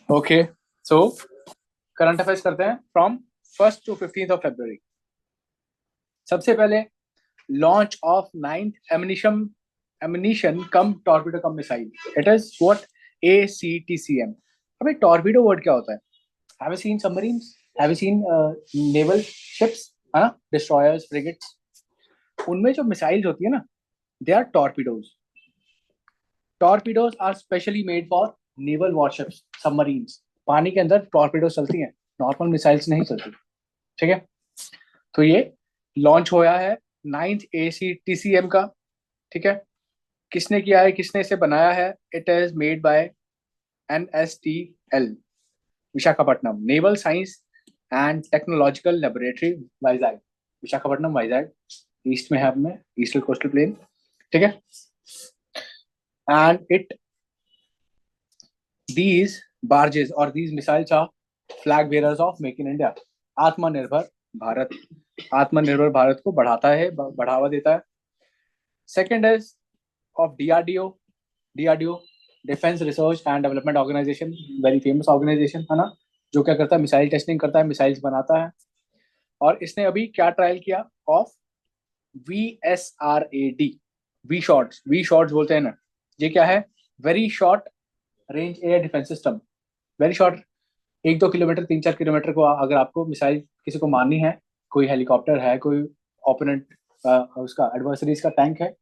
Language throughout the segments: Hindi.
ओके, सो करंट अफेयर्स करते हैं from 1st to 15th of February। सबसे पहले, launch of ninth ammunition cum torpedo cum missile, it is what, ACTCM। अबे टॉर्पीडो वर्ड क्या होता है? Have you seen submarines? Have you seen naval ships, है ना, डिस्ट्रॉयर्स, फ्रिगेट्स? उनमें जो मिसाइल्स होती है ना, they are torpedoes. Torpedoes are specially made for naval warships, submarines. पानी के अंदर टॉर्पीडोज चलती हैं, नॉर्मल मिसाइल्स नहीं चलती। ठीक है, तो ये लॉन्च होया है नाइन्थ ACTCM का। ठीक है, किसने किया है, किसने इसे बनाया है? It is made bye NSTL, Visakhapatnam naval science and technological laboratory, Vizag. Visakhapatnam, Vizag, east में है अपने, ईस्टर्न कोस्टल प्लेन। ठीक है, एंड इट दीज barges और these missiles are flag bearers of Make in India, आत्मनिर्भर भारत। आत्मनिर्भर भारत को बढ़ाता है, बढ़ावा देता है। Second is of DRDO, defence research and development organisation, very famous organisation है ना, जो क्या करता है, मिसाइल टेस्टिंग करता है, मिसाइल्स बनाता है। और इसने अभी क्या ट्रायल किया? ऑफ VSRAD, वी शॉर्ट्स बोलते हैं ना। ये क्या है? Very short range air defence system. Very short, 1-2 kilometre, 3-4 kilometre को अगर आपको मिसाइल किसी को मारनी है, कोई हेलीकॉप्टर है, कोई ओपोनेंट उसका एडवर्सरीज का टैंक है,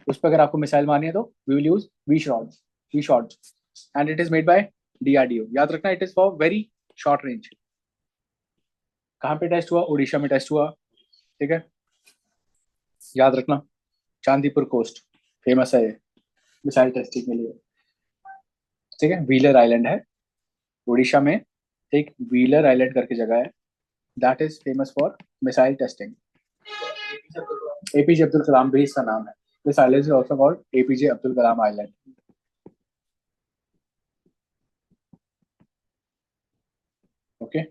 उस पर अगर आपको मिसाइल मारनी है तो we will use V shorts and it is made by DRDO। याद रखना, it is for very short range. कहाँ पे टेस्ट हुआ? उड़ीसा में टेस्ट हुआ। ठीक है, याद रखना, चांदीपुर कोस्ट फेमस है ये मिसाइल टेस्टिंग के लिए। ठीक है, व्हीलर आइलैंड है उड़ीसा में, एक व्हीलर आइलैंड करके जगह है, that is famous for missile testing. APJ Abdul Kalam भी इसका नाम है। This island is also called APJ Abdul Kalam island. Okay,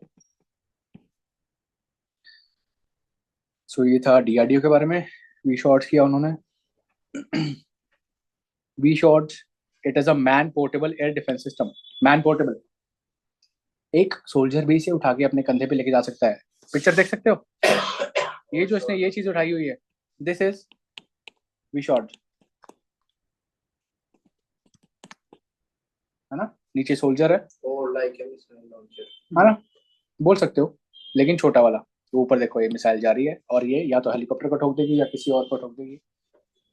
so ये था DRDO के बारे में। वी शॉर्ट्स किया उन्होंने। V shorts, it is a man portable air defence system. Man portable, एक सोल्जर भी इसे उठा के अपने कंधे पे लेके जा सकता है। पिक्चर देख सकते हो, ये जो इसने ये चीज उठाई हुई है, दिस इज वी शॉर्ट, है ना, नीचे सोल्जर है, है ना, बोल सकते हो, लेकिन छोटा वाला। तो ऊपर देखो, ये मिसाइल जा रही है और ये या तो हेलीकॉप्टर को ठोक देगी या किसी और को ठोक देगी।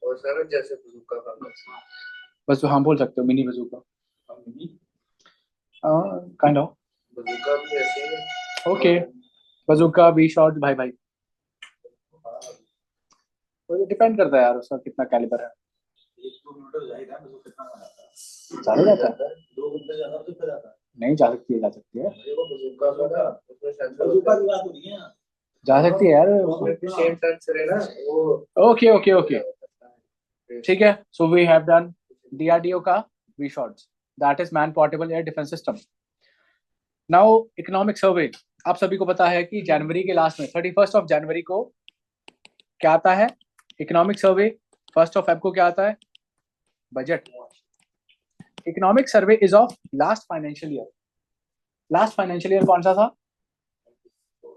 और सर जैसे बंदूका का बस, हाँ बोल सकते हो, मिनी बंदूका, काइंड ऑफ बंदूका भी ऐसे ही। ओके, बंदूका भी शॉट भाई भाई, तो डिपेंड करता है यार उसका कितना कैलिबर है। 1-2 किलोमीटर जाएगा तो कितना जाता है? ज्यादा जाता है, 2 घंटे ज्यादा तो फिर जाता है। नहीं, जा सकती है, जा सकती है, वो बंदूका होगा उसमें सेंसर, बंदूका की बात हो रही है, जा सकती है यार, उसमें भी सेम सेंसर है ना वो। ओके ओके ओके, ठीक है, so we have done DRDO का V shots, that is man portable air defence system. Now economic survey, आप सभी को पता है कि जनवरी के लास्ट में 31 जनवरी को क्या आता है? Economic survey. 1 Feb को क्या आता है? Budget. Economic survey is of last financial year. Last financial year कौन सा था?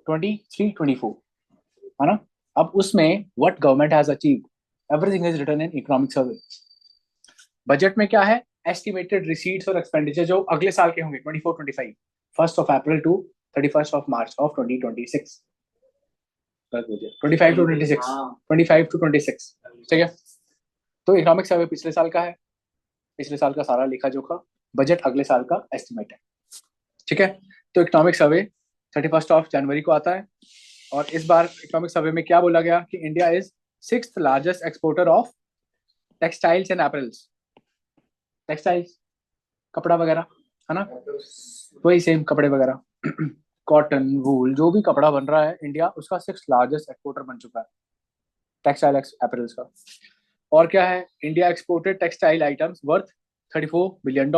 23-24, है ना। अब उसमें what government has achieve, everything is written in economic survey. Budget में क्या है? एस्टिमेटेड रिसीट्स और एक्सपेंडिचर जो अगले साल के होंगे, 24-25, 1 April to 31 March of 2026, 25 to 26, 25 to 26। ठीक है, तो इकोनॉमिक सर्वे पिछले साल का है, पिछले साल का सारा लेखा जोखा, बजट अगले साल का एस्टिमेट है। ठीक है, तो इकोनॉमिक सर्वे 31 जनवरी को आता है। और इस बार इकोनॉमिक सर्वे में क्या बोला गया कि India is 6th largest exporter of textiles and apparels. Textiles, कपड़ा वगैरह, है ना, वही सेम कपड़े वगैरह, कॉटन वूल, जो भी कपड़ा बन रहा है, इंडिया उसका 6th लार्जेस्ट एक्सपोर्टर बन चुका है, टेक्सटाइल एपरल्स का। और क्या है? India exported textile items worth $34 billion,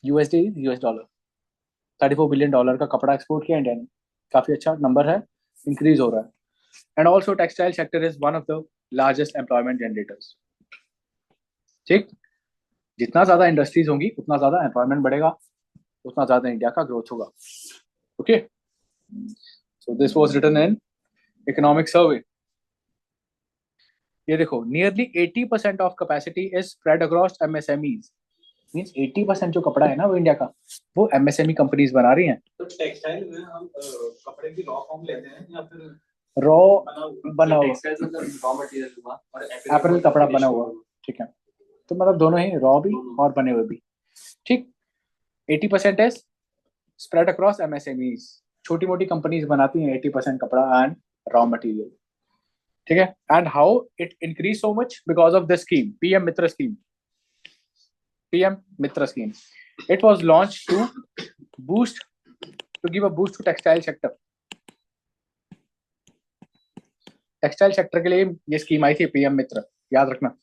US dollar. $34 billion का कपड़ा एक्सपोर्ट किया इंडिया ने, काफी अच्छा नंबर है, इंक्रीज हो रहा है। And also textile sector is one of the largest employment generators. ठीक, जितना ज्यादा इंडस्ट्रीज होंगी उतना ज्यादा एम्प्लॉयमेंट बढ़ेगा, उतना ज्यादा इंडिया का ग्रोथ होगा। Okay, so this was written in economic survey. ये देखो, nearly 80% of capacity is spread across MSMEs. Means 80% जो कपड़ा है ना वो इंडिया का, वो एमएसएमई कंपनीज बना रही हैं। तो टेक्सटाइल में हम कपड़े की रॉ फॉर्म लेते हैं या फिर रॉ बना हुआ, टेक्सटाइल मतलब रॉ मटेरियल हुआ और एपरल कपड़ा बना हुआ, ठीक है। तो मतलब दोनों ही, रॉ भी और बने हुए भी, ठीक। 80% इज स्प्रेड अक्रॉस एमएसएमईज, छोटी मोटी कंपनीज बनाती हैं 80% कपड़ा एंड रॉ मटेरियल, ठीक है। And how it increase so much because of the scheme, PM Mitra scheme. PM Mitra scheme, it was launch to boost, to give a boost to textile sector. Textile sector के लिए ये स्कीम आई थी, पीएम मित्र, याद रखना।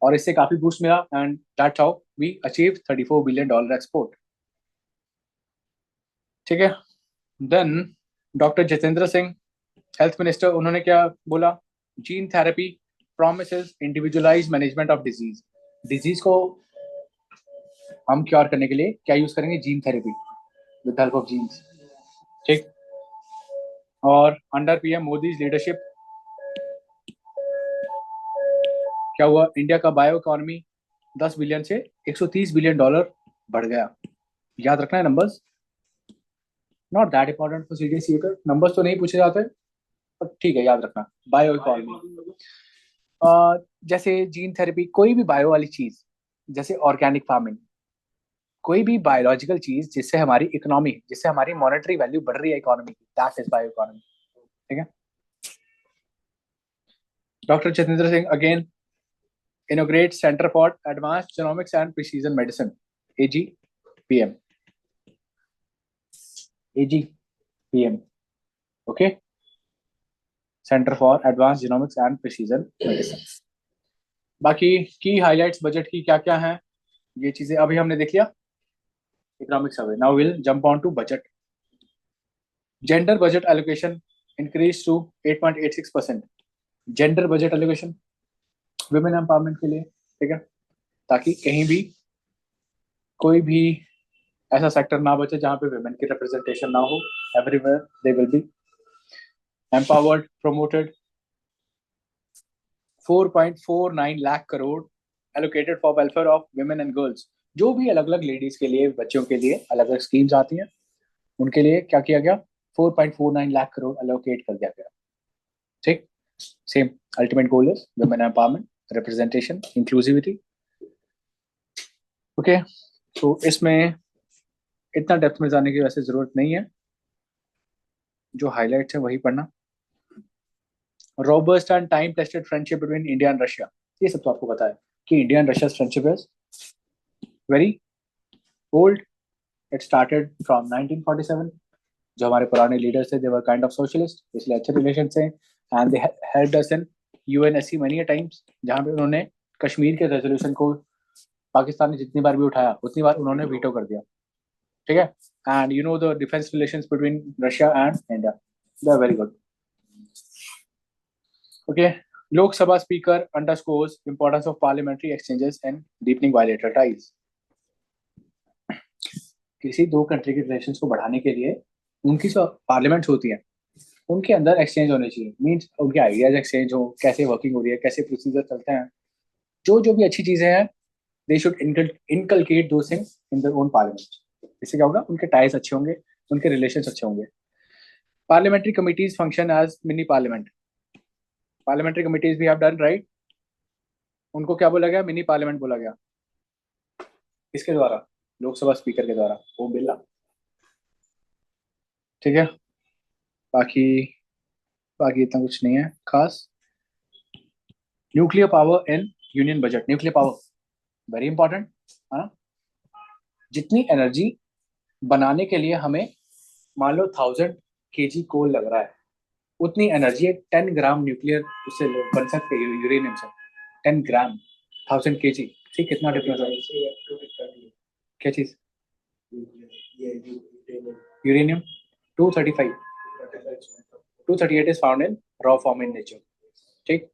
और इससे काफी बूस्ट मिला and that's how we achieve $34 billion export, ठीक है। Then doctor Jitendra Singh, health minister, उन्होंने क्या बोला? Gene therapy promises individualise management of disease. Disease को हम क्योर करने के लिए क्या यूज करेंगे? Gene therapy with help of genes, ठीक। और अंडर पीएम मोदी लीडरशिप क्या हुआ? इंडिया का बायो इकोनॉमी 10 बिलियन से $130 बिलियन बढ़ गया। याद रखना है numbers, not that important for serious year, numbers तो नहीं पूछे जाते पर ठीक है, याद रखना। बायो इकोनॉमी, जैसे जीन थेरेपी, कोई भी बायो वाली चीज, जैसे ऑर्गेनिक फार्मिंग, कोई भी बायोलॉजिकल चीज जिससे हमारी इकोनॉमी, जिससे हमारी मॉनेटरी वैल्यू बढ़ रही है इकोनॉमी की, दैट इज बायो इकोनॉमी, ठीक है। Doctor Jitendra Singh again इनोग्रेट centre for advanced genomics and precision medicine, AGPM, AGPM, okay, centre for advance genomics and precision medicine. बाकी की हाइलाइट्स बजट की क्या क्या हैं, ये चीजें अभी हमने देख लिया, economic survey. Now will jump on to budget. Gender budget allocation increase to 8.86%। Gender budget allocation women empowerment के लिए, ठीक है, ताकि कहीं भी कोई भी ऐसा सेक्टर ना बचे जहां पे वुमेन की रिप्रेजेंटेशन ना हो। Everywhere they will be empowered, promoted. 4.49 lakh crore allocated for welfare of women and girls. जो भी अलग अलग लेडीज के लिए, बच्चों के लिए अलग अलग स्कीम्स आती हैं, उनके लिए क्या किया गया? 4.49 लाख करोड़ एलोकेट कर दिया गया, ठीक। Same ultimate goal is women empowerment, representation, inclusivity, okay. तो इसमें इतना डेप्थ में जाने की वैसे जरूरत नहीं है, जो हाईलाइट्स है वही पढ़ना। Robust and time tested friendship between India and Russia, ये सब तो आपको पता है कि India and Russia friendship is very old. It started from 1947। जो हमारे पुराने लीडर्स थे, दे वर काइंड ऑफ सोशलिस्ट, इसलिए अच्छे रिलेशन थे and they helped us in UNSC many times, जहां पे उन्होंने कश्मीर के रेजोल्यूशन को पाकिस्तान ने जितनी बार भी उठाया उतनी बार उन्होंने वीटो कर दिया, ठीक है। And you know the defence relations between Russia and India, they are very good, okay. Lok Sabha speaker underscores importance of parliamentary exchanges and deepening bilateral ties. किसी दो कंट्री के रिलेशंस को बढ़ाने के लिए उनकी जो पार्लियामेंट्स होती हैं उनके अंदर एक्सचेंज होने चाहिए, मीन्स उनके आइडियाज एक्सचेंज हो, कैसे वर्किंग हो रही है, कैसे प्रोसीजर चलते हैं, जो जो भी अच्छी चीजें हैं, दे शुड इनकलकेट दो things in their own parliament. इससे क्या होगा? उनके टाइज अच्छे होंगे, उनके रिलेशंस अच्छे होंगे। Parliamentary committees function as mini parliament. Parliamentary committees भी हैव डन राइट, उनको क्या बोला गया? मिनी पार्लियामेंट बोला गया। किसके द्वारा? लोकसभा स्पीकर के द्वारा, ओम बिरला, ठीक है। बाकी बाकी इतना कुछ नहीं है खास। Nuclear power in union budget, nuclear power very important है ना। जितनी एनर्जी बनाने के लिए हमें मान लो 1000 kg कोल लग रहा है, उतनी एनर्जी 10 ग्राम न्यूक्लियर उससे बन सकते हैं, यूरेनियम से। 10 ग्राम, 1000 kg, ठीक, कितना डिफरेंस है? क्या चीज? Uranium 235, 238 is found in raw form in nature, ठीक।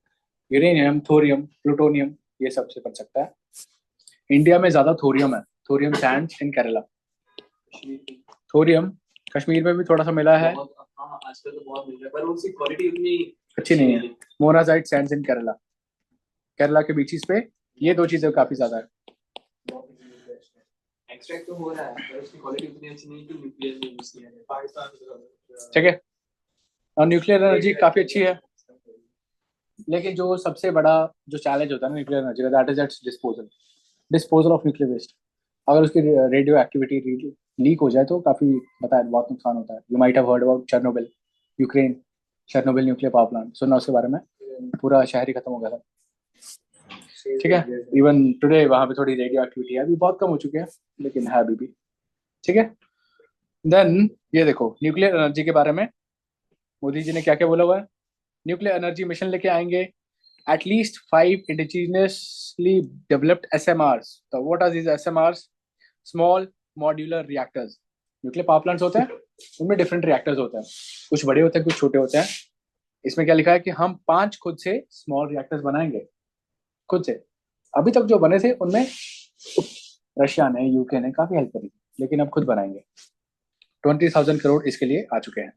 यूरेनियम, थोरियम, प्लूटोनियम, ये सबसे बन सकता है। इंडिया में ज्यादा थोरियम है, थोरियम सैंड्स इन केरला, थोरियम कश्मीर में भी थोड़ा सा मिला है, हाँ आजकल तो बहुत मिल रहा है पर उसकी क्वालिटी उतनी अच्छी नहीं है। मोनाजाइट सैंड्स इन केरला, केरला के बीचेस पे ये दो चीजें काफी ज्यादा है। एक्सट्रैक्ट तो हो रहा है पर उसकी क्वालिटी उतनी अच्छी नहीं कि न्यूक्लियर में यूज किया जाए पाकिस्तान। ठीक है, और न्यूक्लियर एनर्जी काफी अच्छी है, लेकिन जो सबसे बड़ा जो चैलेंज होता है ना न्यूक्लियर एनर्जी का, that is its disposal, disposal of nuclear waste. अगर उसकी रेडियो एक्टिविटी लीक हो जाए तो काफी बताया बहुत नुकसान होता है। You might have heard about Chernobyl, Ukraine, Chernobyl nuclear power plant, सुना उसके बारे में? पूरा शहर ही खत्म हो गया था। ठीक है, इवन टुडे वहां पे थोड़ी रेडियो एक्टिविटी है, अभी बहुत कम हो चुकी है लेकिन है अभी भी। ठीक है, देन ये देखो न्यूक्लियर एनर्जी के बारे में मोदी जी ने क्या क्या बोला हुआ है। न्यूक्लियर एनर्जी मिशन लेके आएंगे at least 5 indigenously developed SMRs. So what are these SMRs? Small modular reactors. Nuclear power plants होते हैं, उनमें डिफरेंट रिएक्टर्स होते हैं, कुछ बड़े होते हैं कुछ छोटे होते हैं। इसमें क्या लिखा है कि हम 5 खुद से स्मॉल रिएक्टर्स बनाएंगे, खुद से। अभी तक जो बने थे उनमें रशिया ने, यूके ने काफी हेल्प करी, लेकिन अब खुद बनाएंगे। 20,000 करोड़ इसके लिए आ चुके हैं।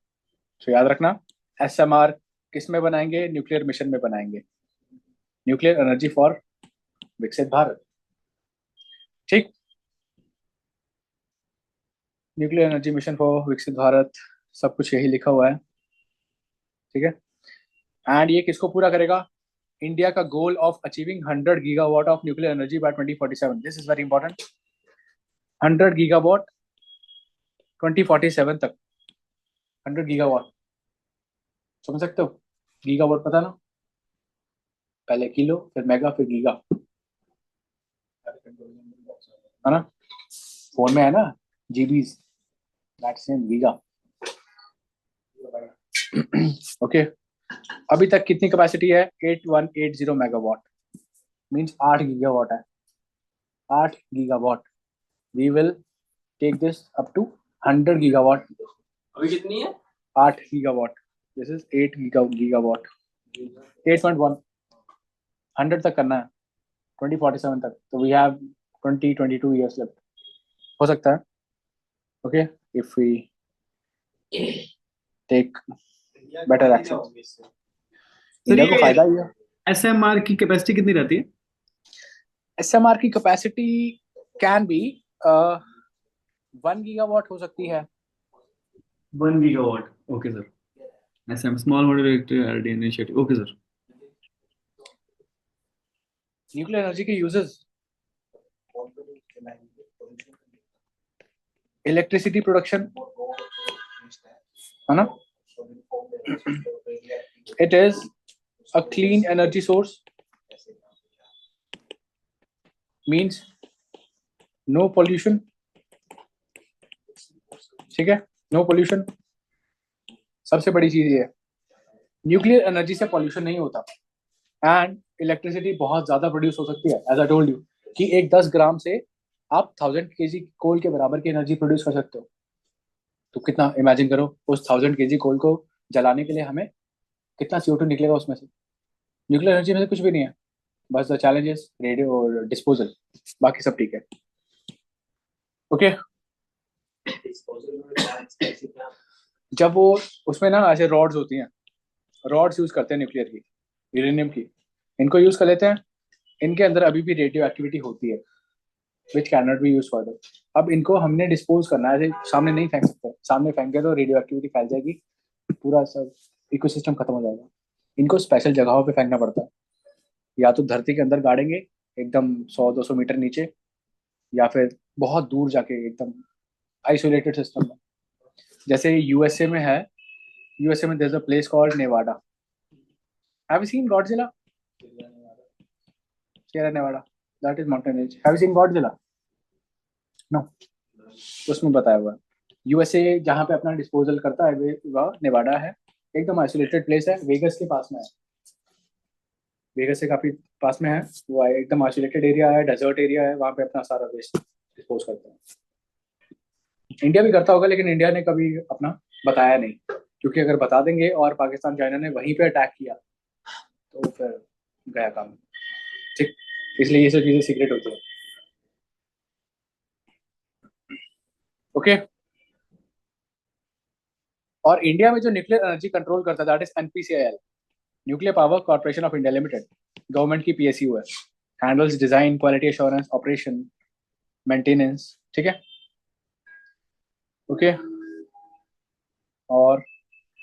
तो याद रखना, SMR किस में बनाएंगे? न्यूक्लियर मिशन में बनाएंगे, न्यूक्लियर एनर्जी फॉर विकसित भारत। ठीक, न्यूक्लियर एनर्जी मिशन फॉर विकसित भारत, सब कुछ यही लिखा हुआ है। ठीक है, एंड ये किसको पूरा करेगा? इंडिया का goal of achieving 100 gigawatt of nuclear energy by 2047। This is very important. 100 gigawatt 2047 तक। 100 गीगावाट, समझ सकते हो? गीगावाट पता ना, पहले किलो फिर मेगा फिर गीगा, है ना? फोन में है ना GBs, that's in giga. Okay, अभी तक कितनी कैपेसिटी है? 8180 मेगावाट, मींस 8 गीगावाट है, 8 gigawatt. We will take this up to 100 gigawatt. अभी कितनी है? 8 गीगावाट, दिस इज 8 गीगावाट, 8.1, 100 तक करना है 2047 तक। तो वी हैव 22 ईयर्स लेफ्ट, हो सकता है। Okay, if we take better action, India को फायदा ही है। SMR की कैपेसिटी कितनी रहती है? SMR की कैपेसिटी कैन बी 1 गीगावाट हो सकती है। 1 gigawatt, okay sir. SM small modular reactor initiative, okay sir. Nuclear energy के यूजेस, इलेक्ट्रिसिटी प्रोडक्शन, है ना? It is a clean energy source, means no pollution. ठीक है, नो पोल्यूशन, सबसे बड़ी चीज ये है। न्यूक्लियर एनर्जी से पोल्यूशन नहीं होता, एंड इलेक्ट्रिसिटी बहुत ज्यादा प्रोड्यूस हो सकती है। एज आई टोल्ड यू कि एक 10 ग्राम से आप 1000 kg कोल के बराबर की एनर्जी प्रोड्यूस कर सकते हो। तो कितना इमेजिन करो, उस 1000 kg कोल को जलाने के लिए हमें कितना CO2 निकलेगा उसमें से। न्यूक्लियर एनर्जी में से कुछ भी नहीं है, बस द चैलेंजेस रेडियो और डिस्पोजल, बाकी सब ठीक है। ओके, जब वो उसमें ना ऐसे रॉड्स होती हैं, रॉड्स यूज करते हैं न्यूक्लियर की, यूरेनियम की, इनको यूज कर लेते हैं। इनके अंदर अभी भी रेडियो एक्टिविटी होती है which can not be use further. अब इनको हमने डिस्पोज करना है, ऐसे सामने नहीं फेंक सकते, सामने फेंके तो रेडियो एक्टिविटी फैल जाएगी, पूरा सब इकोसिस्टम खत्म हो जाएगा। इनको स्पेशल जगहों पे फेंकना पड़ता है, या तो धरती के अंदर गाड़ेंगे एकदम 100-200 मीटर नीचे, या फिर बहुत दूर जाके एकदम आइसोलेटेड सिस्टम में, जैसे यूएसए में है। यूएसए में there is a place called Nevada. Have you seen Godzilla? Sierra Nevada, that is mountain range. Have you seen Godzilla? No. उसमें बताया हुआ है यूएसए जहाँ पे अपना डिस्पोजल करता है वह नेवाडा है, एकदम आइसोलेटेड प्लेस है, वेगस के पास में है, वेगस से काफी पास में है वो, एकदम आइसोलेटेड एरिया है, डेजर्ट एरिया है, वहाँ पे अपना सारा वेस्ट डिस्पोज करते हैं। इंडिया भी करता होगा लेकिन इंडिया ने कभी अपना बताया नहीं, क्योंकि अगर बता देंगे और पाकिस्तान चाइना ने वहीं पे अटैक किया तो फिर गया काम। ठीक, इसलिए ये सब चीजें सीक्रेट होती है। ओके। और इंडिया में जो न्यूक्लियर एनर्जी कंट्रोल करता है that is NPCIL, nuclear power corporation of India limited, government की पीएसयू है, handles design, quality assurance, operation, maintenance, ठीक है। ओके। और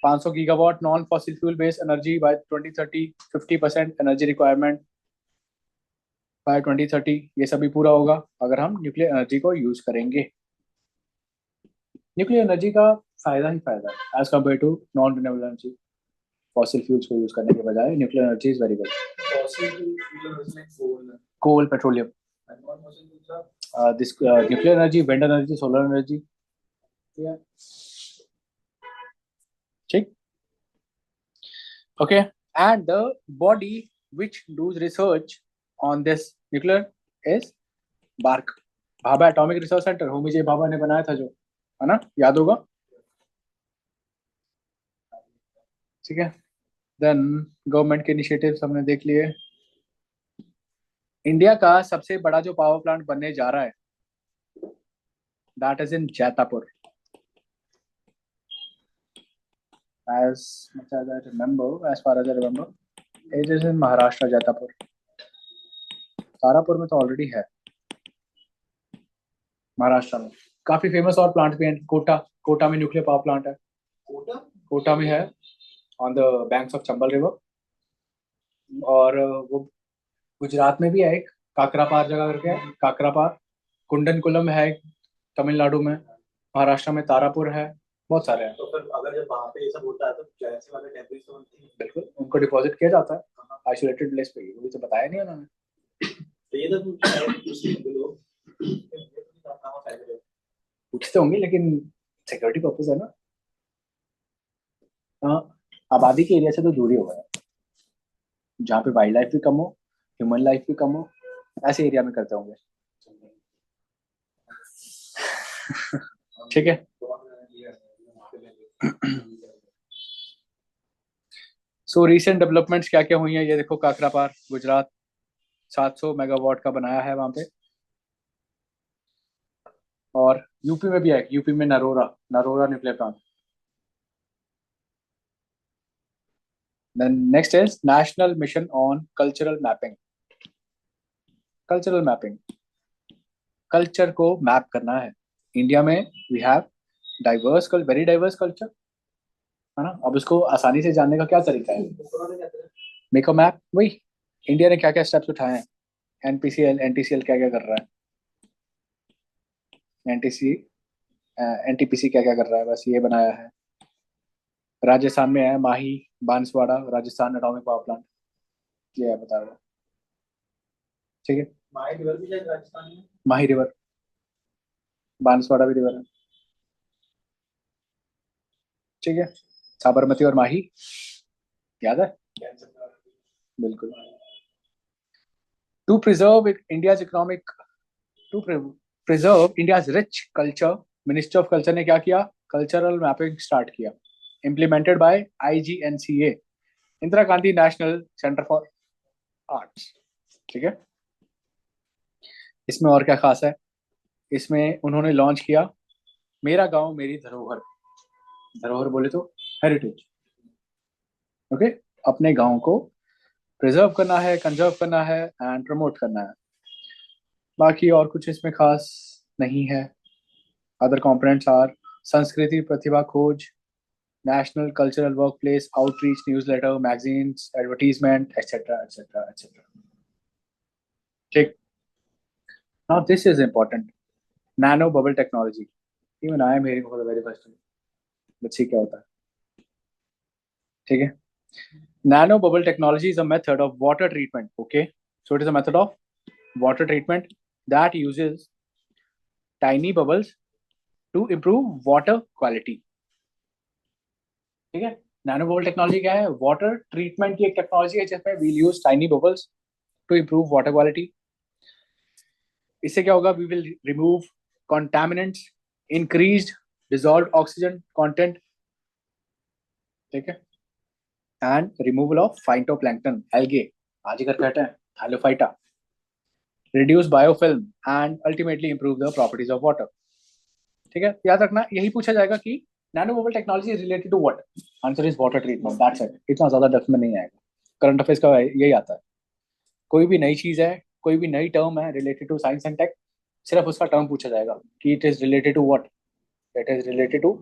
500 gigawatt non fossil fuel based energy by 2030, 50% energy requirement by 2030, ये सभी पूरा होगा अगर हम न्यूक्लियर एनर्जी को यूज करेंगे। न्यूक्लियर एनर्जी का फायदा ही फायदा है as compare to non renewable energy. Fossil fuels को यूज करने के बजाय nuclear energy is very good. Fossil fuel is like coal. Coal, petroleum, And non-fossil fuels are this nuclear energy, wind energy, solar energy, ठीक। Okay, and the body which does research on this nuclear is BARC, Bhabha atomic research centre, Homi J Bhabha ने बनाया था जो, है ना, याद होगा, ठीक है। देन गवर्नमेंट के इनिशिएटिव्स हमने देख लिए। इंडिया का सबसे बड़ा जो पावर प्लांट बनने जा रहा है that is in Jaitapur, as much as I remember, as far as I remember, it is in Maharashtra, Jaitapur. Tarapur में तो ऑलरेडी है, महाराष्ट्र में काफी फेमस और प्लांट भी हैं। कोटा में न्यूक्लियर पावर प्लांट है, Kota? कोटा में है, on the banks of Chambal river. और वो गुजरात में भी है एक, काकरापार जगह करके है, काकरापार। कुंडनकुलम है एक, तमिलनाडु में। महाराष्ट्र में तारापुर है, बहुत सारे हैं। तो फिर अगर जब वहाँ पे ये सब होता है तो जाहिर सी बात है टेम्परेचर बनती है। बिल्कुल, उनको डिपॉजिट किया जाता है आइसोलेटेड प्लेस पे, वो तो बताया नहीं उन्होंने। तो ये तो शायद उसी लोग कहाँ फायदे हैं। पूछते होंगे लेकिन सिक्योरिटी पर्पज है ना। हाँ, आबादी के एरिया से तो दूरी होगा, जहाँ पे वाइल्ड लाइफ भी कम हो, ह्यूमन लाइफ भी कम हो, ऐसे एरिया में करते होंगे, ठीक है। सो रिसेंट डेवलपमेंट्स क्या क्या हुई हैं, ये देखो, काकरापार गुजरात 700 मेगावाट का बनाया है वहां पे। और यूपी में भी है, यूपी में Narora nuclear plant. Then next is national mission on cultural mapping. Cultural mapping, culture को मैप करना है। इंडिया में we have diverse, very diverse culture, है ना। अब उसको आसानी से जानने का क्या तरीका है, मेक अ मैप। वही इंडिया ने क्या क्या स्टेप्स उठाए हैं, एनपीसीएल, एनटीसीएल क्या क्या कर रहा है, एनटीपीसी क्या क्या कर रहा है, बस ये बनाया है। राजस्थान में है Mahi, Banswara, Rajasthan atomic power plant, ये है बता रहा हूँ, ठीक है। माही रिवर भी शायद राजस्थान में। माही रिवर, बांसवाड़ा भी रिवर है, ठीक है। साबरमती और माही याद है, बिल्कुल। To preserve India's economic, to preserve India's rich culture, ministry of culture ने क्या किया, कल्चरल मैपिंग स्टार्ट किया, implemented by IGNCA, Indira Gandhi national centre for arts, ठीक है। इसमें और क्या खास है, इसमें उन्होंने लॉन्च किया मेरा गांव मेरी धरोहर। धरोहर बोले तो हेरिटेज, ओके। अपने गांव को प्रिजर्व करना है, कंजर्व करना है एंड प्रमोट करना है। बाकी और कुछ इसमें खास नहीं है। Other components are Sanskriti Pratibha Khoj, national cultural work place, outreach, newsletter, magazines, advertisement, etcetera etcetera etcetera, ठीक। Now this is important, nano bubble technology. Even I am hearing for the very first time, बच्चे क्या होता है, ठीक है। Nano bubble technology is a method of water treatment. Okay, so it is a method of water treatment that uses tiny bubbles to improve water quality. ठीक है, नैनो बबल टेक्नोलॉजी क्या है, वाटर ट्रीटमेंट की एक टेक्नोलॉजी है जिसमें we'll use tiny bubbles to improve water quality. इससे क्या होगा, we will remove contaminants, increased dissolved oxygen content, ठीक है, and removal of phytoplankton, algae, आज ही कर कहते हैं Halophyta, reduce biofilm and ultimately improve the properties of water, ठीक है, याद रखना यही पूछा जाएगा कि nano mobile technology is related to what, answer is water treatment, that's it, इतना ज्यादा डेप्थ में नहीं आएगा। करंट अफेयर्स का यही आता है, कोई भी नई चीज है, कोई भी नई टर्म है related to science and tech, सिर्फ उसका टर्म पूछा जाएगा कि it is related to what, it is related to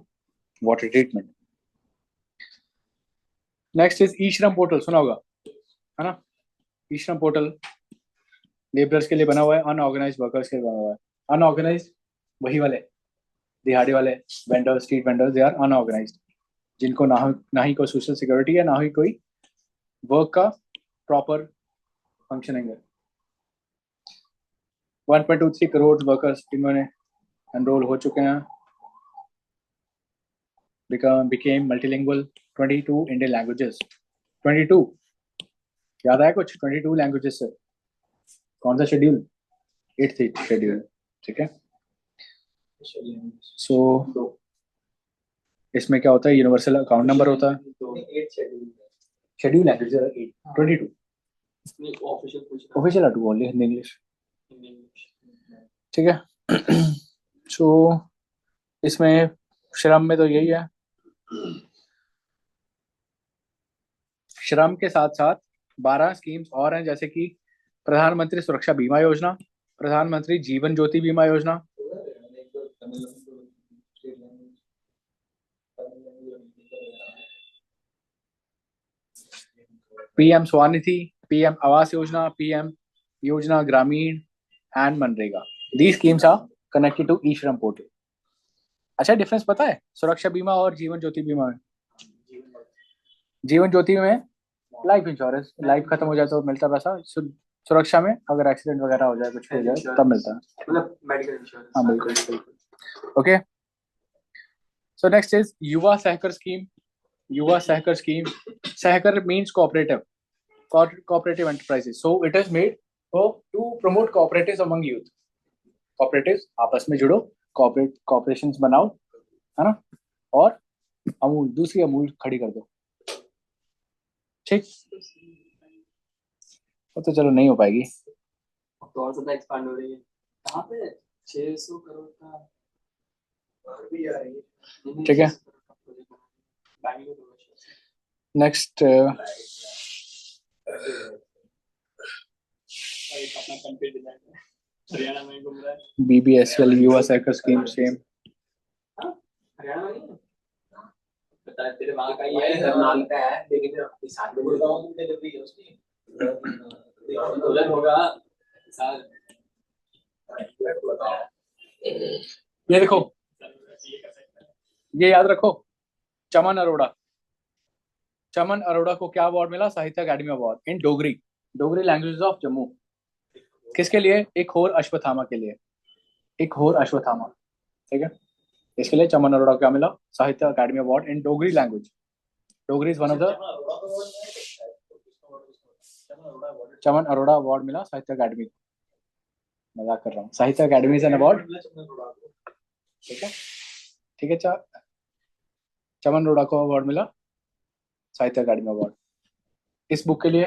water treatment. Next is e Shram portal, सुना होगा है ना, ई श्रम पोर्टल लेबरर्स के लिए बना हुआ है, अनऑर्गेनाइज वर्कर्स के लिए बना हुआ है। अनऑर्गेनाइज वही वाले दिहाड़ी वाले vendors, street vendors, they are unorganised, जिनको ना ही कोई सोशल सिक्योरिटी है, ना ही कोई वर्क का प्रॉपर फंक्शनिंग है। 1.23 करोड़ वर्कर्स इन्होंने एनरोल हो चुके हैं, became multilingual, 22 इंडियन लैंग्वेजेस, 22 याद आया कुछ 22 लैंग्वेजेस से, कौन सा शेड्यूल, 8th शेड्यूल, ठीक है। सो इसमें क्या होता है, यूनिवर्सल अकाउंट नंबर होता है, schedule language 22 official two only Hindi English, ठीक है। सो इसमें श्रम में तो यही है, श्रम के साथ साथ 12 स्कीम्स और हैं, जैसे कि प्रधानमंत्री सुरक्षा बीमा योजना, प्रधानमंत्री जीवन ज्योति बीमा योजना, PM Svanidhi, PM Awas Yojana, PM योजना ग्रामीण and MNREGA. These schemes are connected to e Shram portal. अच्छा, डिफरेंस पता है सुरक्षा बीमा और जीवन ज्योति बीमा में? जीवन ज्योति में लाइफ इंश्योरेंस, लाइफ खत्म हो जाए तो मिलता पैसा, सुरक्षा में अगर एक्सीडेंट वगैरह हो जाए, कुछ हो जाए तब मिलता है, मतलब मेडिकल इंश्योरेंस। हाँ बिल्कुल। ओके, सो नेक्स्ट इज युवा सहकर स्कीम। युवा सहकर स्कीम, सहकर means cooperative enterprises, so it is made to promote cooperatives among youth। cooperatives आपस में जुड़ो, cooperations बनाओ, है ना, और अमूल, दूसरी अमूल खड़ी कर दो, ठीक। वो तो चलो नहीं हो पाएगी, तो और ज्यादा एक्सपांड हो रही है, कहाँ पे 600 करोड़ का बाहर भी आ रही है, ठीक है। नेक्स्ट हरियाणा में घूम रहा है, BBSL युवा सहकर स्कीम सेम, हरियाणा में नहीं बता, तेरे वहाँ का ही है, नाम का है, लेकिन साथ में उधर होगा साथ। ये देखो, ये याद रखो, चमन अरोड़ा, चमन अरोड़ा को क्या अवार्ड मिला, Sahitya Akademi award in Dogri, Dogri language of Jammu. किसके लिए? एक होर अश्वत्थामा के लिए, एक होर अश्वत्थामा, ठीक है। इसके लिए चमन अरोड़ा को क्या मिला, Sahitya Akademi award in Dogri language. Dogri is one of the, Chaman Arora award मिला साहित्य अकादमी, मजाक कर रहा हूँ, साहित्य अकादमी इज एन अवार्ड, ठीक है, ठीक है। चमन अरोड़ा को अवार्ड मिला साहित्य अकादमी अवार्ड इस बुक के लिए।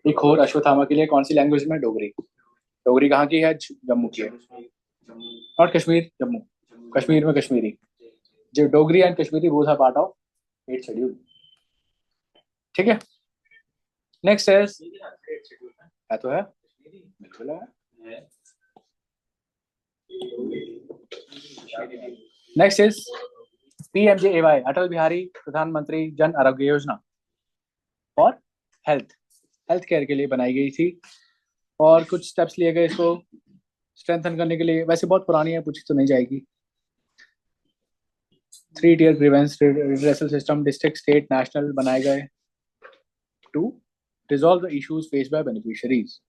एक और अश्वत्थामा के लिए कौन सी लैंग्वेज में? डोगरी। डोगरी कहाँ की है? जम्मू की है, और कश्मीर, जम्मू कश्मीर में कश्मीरी, जो Dogri and Kashmiri both are part of 8th schedule, ठीक है। नेक्स्ट है तो है, बिल्कुल है। Next is PMJAY, Atal Bihari Pradhanmantri Jan Arogya Yojana, और हेल्थ केयर के लिए बनाई गई थी, और कुछ स्टेप्स लिए गए इसको स्ट्रेंथन करने के लिए। वैसे बहुत पुरानी है, पूछी तो नहीं जाएगी। 3-tier grievance redressal system, district, state, national बनाए गए to resolve the issues faced by beneficiaries.